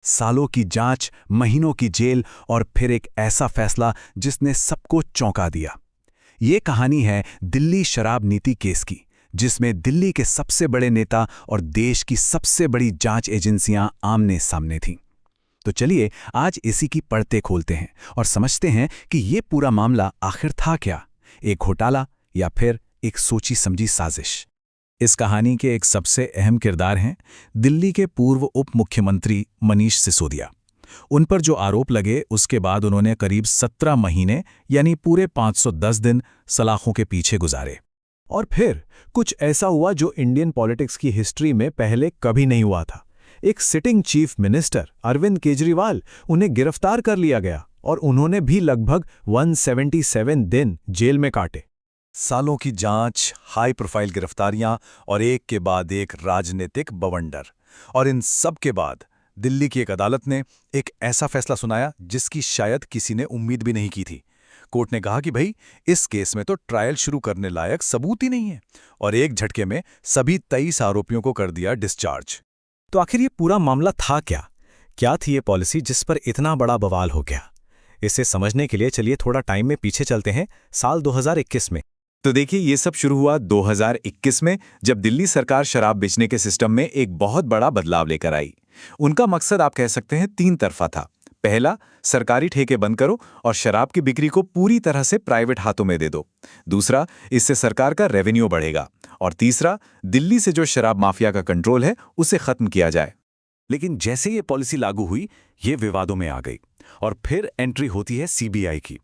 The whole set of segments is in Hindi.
सालों की जांच, महीनों की जेल और फिर एक ऐसा फैसला जिसने सबको चौंका दिया। ये कहानी है दिल्ली शराब नीति केस की, जिसमें दिल्ली के सबसे बड़े नेता और देश की सबसे बड़ी जांच एजेंसियां आमने सामने थीं। तो चलिए आज इसी की परतें खोलते हैं और समझते हैं कि ये पूरा मामला आखिर था क्या, एक घोटाला या फिर एक सोची समझी साजिश। इस कहानी के एक सबसे अहम किरदार हैं दिल्ली के पूर्व उप मुख्यमंत्री मनीष सिसोदिया। उन पर जो आरोप लगे उसके बाद उन्होंने करीब 17 महीने यानी पूरे 510 दिन सलाखों के पीछे गुजारे। और फिर कुछ ऐसा हुआ जो इंडियन पॉलिटिक्स की हिस्ट्री में पहले कभी नहीं हुआ था। एक sitting chief minister Arvind Kejriwal, उन्हें गिरफ्तार कर लिया गया और उन्होंने भी लगभग 177 दिन जेल में काटे। सालों की जांच, हाई प्रोफाइल गिरफ्तारियां और एक के बाद एक राजनीतिक बवंडर। और इन सब के बाद दिल्ली की एक अदालत ने एक ऐसा फैसला सुनाया जिसकी शायद किसी ने उम्मीद भी नहीं की थी। कोर्ट ने कहा कि भाई, इस केस में तो ट्रायल शुरू करने लायक सबूत ही नहीं है, और एक झटके में सभी 23 आरोपियों को कर दिया डिस्चार्ज। तो आखिर ये पूरा मामला था क्या? क्या थी ये पॉलिसी जिस पर इतना बड़ा बवाल हो गया? इसे समझने के लिए चलिए थोड़ा टाइम में पीछे चलते हैं, साल 2021 में। तो देखिए, ये सब शुरू हुआ 2021 में, जब दिल्ली सरकार शराब बेचने के सिस्टम में एक बहुत बड़ा बदलाव लेकर आई। उनका मकसद आप कह सकते हैं 3 तरफा था। पहला, सरकारी ठेके बंद करो और शराब की बिक्री को पूरी तरह से प्राइवेट हाथों में दे दो। दूसरा, इससे सरकार का रेवेन्यू बढ़ेगा। और तीसरा, दिल्ली से जो शराब माफिया का कंट्रोल है उसे खत्म किया जाए। लेकिन जैसे ये पॉलिसी लागू हुई, ये विवादों में आ गई और फिर एंट्री होती है सीबीआई की।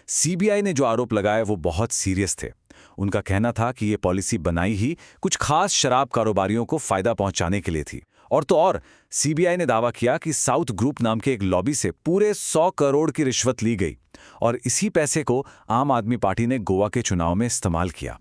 सीबीआई ने जो आरोप लगाए वो बहुत सीरियस थे। उनका कहना था कि ये पॉलिसी बनाई ही कुछ खास शराब कारोबारियों को फायदा पहुंचाने के लिए थी। और तो और, सीबीआई ने दावा किया कि साउथ ग्रुप नाम के एक लॉबी से पूरे 100 करोड़ की रिश्वत ली गई और इसी पैसे को आम आदमी पार्टी ने गोवा के चुनाव में इस्तेमाल किया।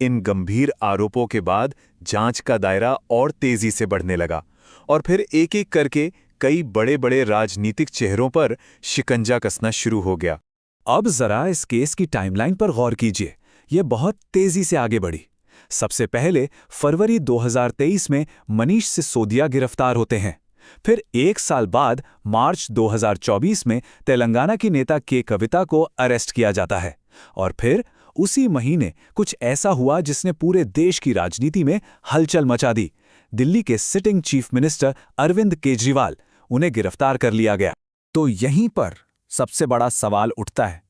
इन गंभीर आरोपों के बाद जांच का दायरा और तेजी से बढ़ने लगा और फिर एक-एक करके कई बड़े-बड़े राजनीतिक चेहरों पर शिकंजा कसना शुरू हो गया। अब जरा इस केस की टाइमलाइन पर गौर कीजिए। ये बहुत तेजी से आगे बढ़ी। सबसे पहले फरवरी 2023 में मनीष सिसोदिया गिरफ्तार होते हैं। फिर 1 साल बाद मार्च 2024 में तेलंगाना की नेता के कविता को अरेस्ट किया जाता है। और फिर उसी महीने कुछ ऐसा हुआ जिसने पूरे देश की राजनीति में हलचल मचा दी। दिल्ली के sitting chief minister Arvind Kejriwal, उन्हें गिरफ्तार कर लिया गया। तो यहीं पर सबसे बड़ा सवाल उठता है,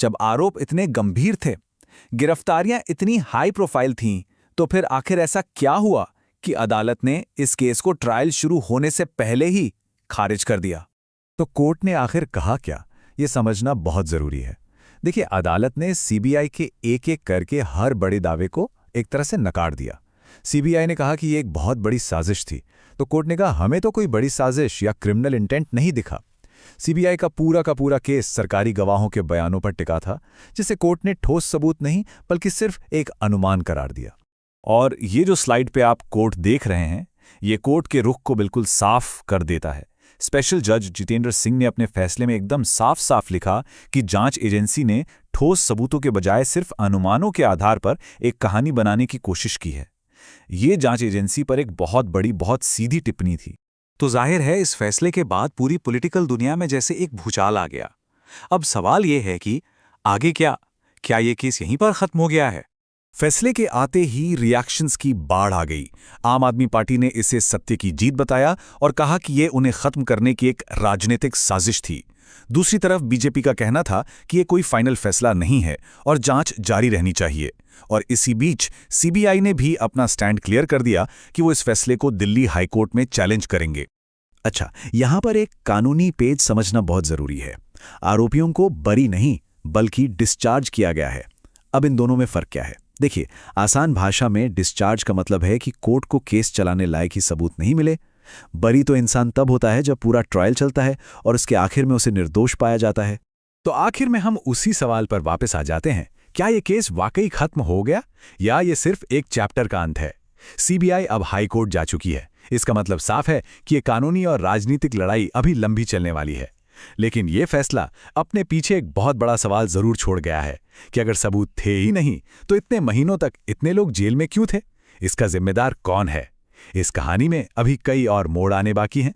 जब आरोप इतने गंभीर थे, गिरफ्तारियां इतनी हाई प्रोफाइल थीं, तो फिर आखिर ऐसा क्या हुआ कि अदालत ने इस केस को ट्रायल शुरू होने से पहले ही खारिज कर दिया? तो कोर्ट ने आखिर कहा क्या, ये समझना बहुत जरूरी है। देखिए, अदालत ने सीबीआई के एक-एक करके हर बड़े दावे को एक तरह से नकार दिया। सीबीआई ने कहा कि ये एक बहुत बड़ी साजिश थी, तो कोर्ट ने कहा हमें तो कोई बड़ी साजिश या क्रिमिनल इंटेंट नहीं दिखा। सीबीआई का पूरा केस सरकारी गवाहों के बयानों पर टिका था, जिसे कोर्ट ने ठोस सबूत नहीं बल्कि सिर्फ एक अनुमान करार दिया। और ये जो स्लाइड पे आप कोर्ट देख रहे हैं, ये कोर्ट के रुख को बिल्कुल साफ कर देता है। स्पेशल जज जितेंद्र सिंह ने अपने फैसले में एकदम साफ साफ लिखा कि जांच एजेंसी ने ठोस सबूतों के बजाय सिर्फ अनुमानों के आधार पर एक कहानी बनाने की कोशिश की है। ये जांच एजेंसी पर एक बहुत बड़ी, बहुत सीधी टिप्पणी थी। तो जाहिर है इस फैसले के बाद पूरी पॉलिटिकल दुनिया में जैसे एक भूचाल आ गया। अब सवाल ये है कि आगे क्या ये केस यहीं पर खत्म हो गया है? फैसले के आते ही रिएक्शंस की बाढ़ आ गई। आम आदमी पार्टी ने इसे सत्य की जीत बताया और कहा कि ये उन्हें खत्म करने की एक राजनीतिक साजिश थी। दूसरी तरफ बीजेपी का कहना था कि ये कोई फाइनल फैसला नहीं है और जांच जारी रहनी चाहिए। और इसी बीच सीबीआई ने भी अपना स्टैंड क्लियर कर दिया कि वो इस फैसले को दिल्ली हाईकोर्ट में चैलेंज करेंगे। अच्छा, यहां पर एक कानूनी पेज समझना बहुत जरूरी है। आरोपियों को बरी नहीं बल्कि डिस्चार्ज किया गया है। अब इन दोनों में फर्क क्या है? देखिए, आसान भाषा में डिस्चार्ज का मतलब है कि कोर्ट को केस चलाने लायक ही सबूत नहीं मिले। बरी तो इंसान तब होता है जब पूरा ट्रायल चलता है और उसके आखिर में उसे निर्दोष पाया जाता है। तो आखिर में हम उसी सवाल पर वापस आ जाते हैं, क्या ये केस वाकई खत्म हो गया या ये सिर्फ एक चैप्टर का अंत है? सीबीआई अब हाई कोर्ट जा चुकी है। इसका मतलब साफ है कि ये कानूनी और राजनीतिक लड़ाई अभी लंबी चलने वाली है। लेकिन ये फैसला अपने पीछे एक बहुत बड़ा सवाल जरूर छोड़ गया है कि अगर सबूत थे ही नहीं तो इतने महीनों तक इतने लोग जेल में क्यों थे? इसका जिम्मेदार कौन है? इस कहानी में अभी कई और मोड़ आने बाकी हैं।